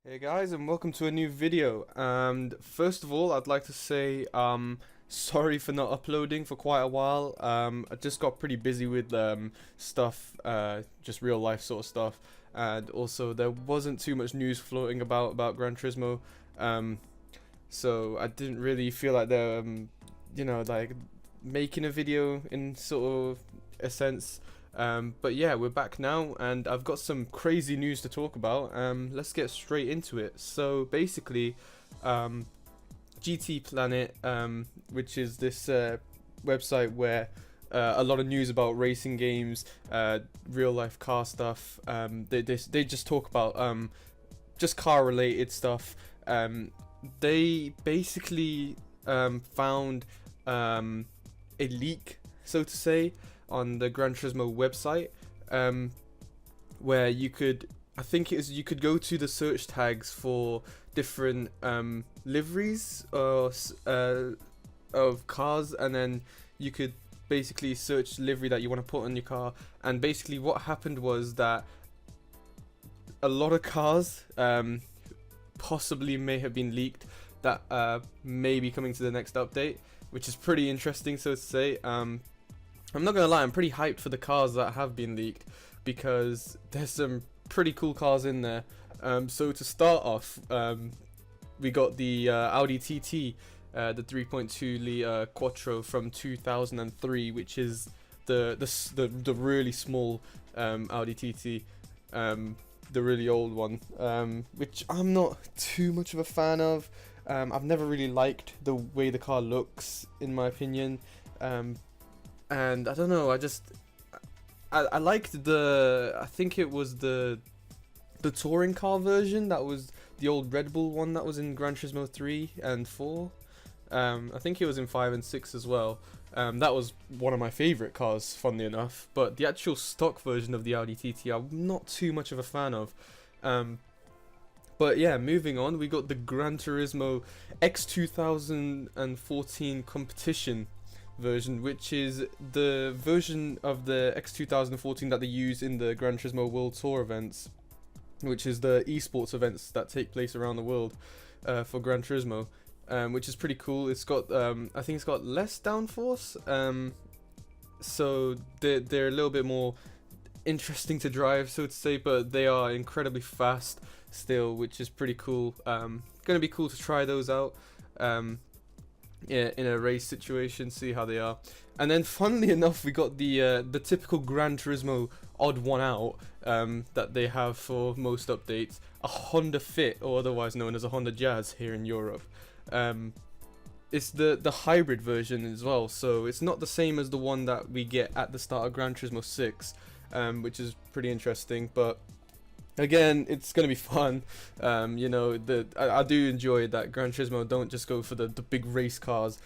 Hey guys, and welcome to a new video. And first of all, I'd like to say sorry for not uploading for quite a while. I just got pretty busy with stuff, just real life sort of stuff, and also there wasn't too much news floating about Gran Turismo. Um, so I didn't really feel like like making a video in sort of a sense. But yeah, we're back now, and I've got some crazy news to talk about. Let's get straight into it. So basically, GT Planet, which is this website where a lot of news about racing games, real life car stuff. They just talk about just car related stuff. They basically found a leak, so to say, on the Gran Turismo website, where I think you could go to the search tags for different liveries of cars, and then you could basically search livery that you want to put on your car. And basically what happened was that a lot of cars possibly may have been leaked that may be coming to the next update, which is pretty interesting, so to say. I'm not gonna lie, I'm pretty hyped for the cars that have been leaked, because there's some pretty cool cars in there. So to start off, we got the Audi TT, the 3.2 liter Quattro from 2003, which is the really small Audi TT, the really old one, which I'm not too much of a fan of. I've never really liked the way the car looks, in my opinion. And I don't know, I liked I think it was the touring car version. That was the old Red Bull one that was in Gran Turismo 3 and 4. I think it was in 5 and 6 as well. That was one of my favourite cars, funnily enough. But the actual stock version of the Audi TT, I'm not too much of a fan of. But yeah, moving on, we got the Gran Turismo X 2014 competition version, which is the version of the X 2014 that they use in the Gran Turismo World Tour events, which is the esports events that take place around the world for Gran Turismo, which is pretty cool. It's got I think it's got less downforce, so they're a little bit more interesting to drive, so to say, but they are incredibly fast still, which is pretty cool. Gonna be cool to try those out. Yeah, in a race situation, see how they are. And then, funnily enough, we got the typical Gran Turismo odd one out that they have for most updates, a Honda Fit, or otherwise known as a Honda Jazz here in Europe. It's the hybrid version as well, so it's not the same as the one that we get at the start of Gran Turismo 6, which is pretty interesting, but again, it's gonna be fun. I do enjoy that Gran Turismo don't just go for the big race cars.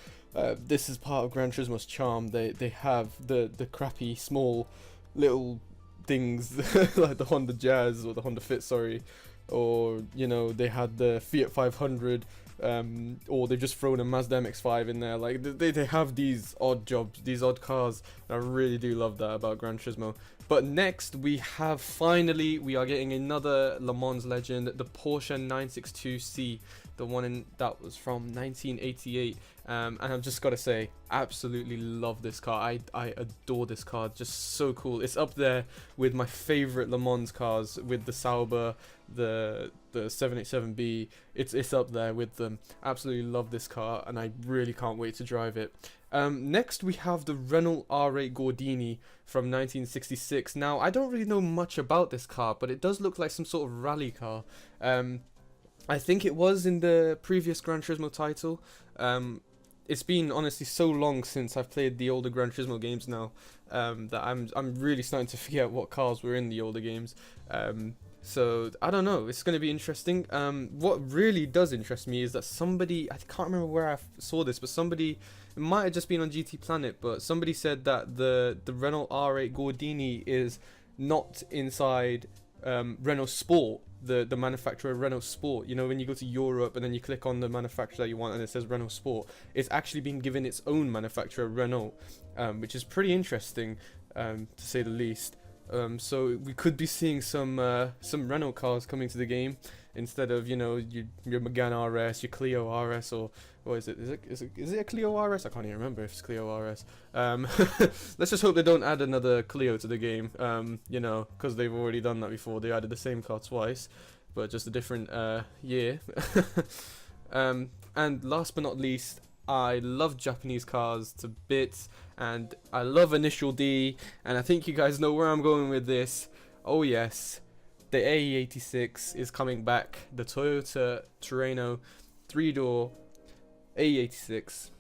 This is part of Gran Turismo's charm. They have the crappy small little things like the Honda Jazz or the Honda Fit, sorry, or they had the Fiat 500, or they've just thrown a Mazda MX-5 in there. Like they have these odd jobs, these odd cars. I really do love that about Gran Turismo. But next we are getting another Le Mans legend, the Porsche 962C, the one that was from 1988. And I've just got to say, absolutely love this car. I adore this car, just so cool. It's up there with my favorite Le Mans cars, with the Sauber, the 787B. It's up there with them. Absolutely love this car, and I really can't wait to drive it. Next we have the Renault R8 Gordini from 1966. Now, I don't really know much about this car, but it does look like some sort of rally car. I think it was in the previous Gran Turismo title. It's been honestly so long since I've played the older Gran Turismo games now, that I'm really starting to forget what cars were in the older games. So I don't know, it's going to be interesting. What really does interest me is that somebody, I can't remember where I saw this, but somebody, it might have just been on GT Planet, but somebody said that the Renault R8 Gordini is not inside Renault Sport, the manufacturer Renault Sport. You know, when you go to Europe and then you click on the manufacturer that you want and it says Renault Sport, it's actually been given its own manufacturer, Renault, which is pretty interesting, to say the least. So we could be seeing some Renault cars coming to the game. instead of, you know, your Megane RS, your Clio RS, or what is it? Is it a Clio RS? I can't even remember if it's Clio RS. Let's just hope they don't add another Clio to the game. You know, because they've already done that before. They added the same car twice, but just a different year. And last but not least, I love Japanese cars to bits, and I love Initial D, and I think you guys know where I'm going with this. Oh yes, the AE86 is coming back. The Toyota Terreno 3-door AE86.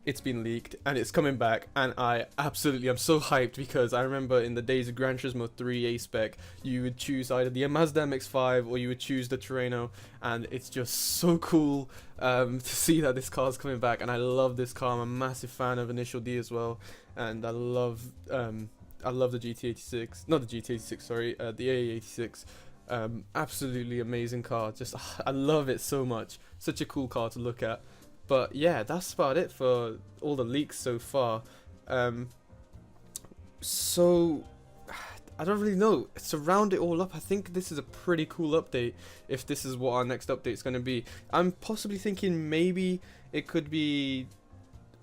It's been leaked and it's coming back, and I'm so hyped, because I remember in the days of Gran Turismo 3 A-Spec, you would choose either the Mazda MX-5 or you would choose the Terreno, and it's just so cool to see that this car is coming back. And I love this car. I'm a massive fan of Initial D as well, and I love the GT86, not the GT86, sorry, the AE86. Absolutely amazing car. Just I love it so much. Such a cool car to look at. But yeah, that's about it for all the leaks so far. So I don't really know. To round it all up, I think this is a pretty cool update, if this is what our next update is going to be. I'm possibly thinking maybe it could be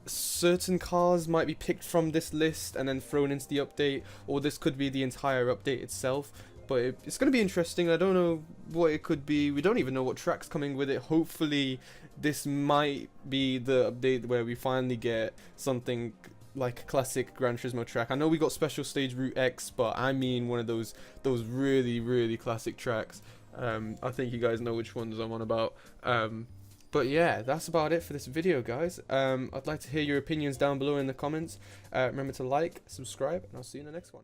certain cars might be picked from this list and then thrown into the update, or this could be the entire update itself. But it's going to be interesting. I don't know what it could be. We don't even know what track's coming with it. Hopefully this might be the update where we finally get something like a classic Gran Turismo track. I know we got Special Stage Route X, but I mean one of those really classic tracks. I think you guys know which ones I'm on about. But yeah, that's about it for this video, guys. I'd like to hear your opinions down below in the comments. Remember to like, subscribe, and I'll see you in the next one.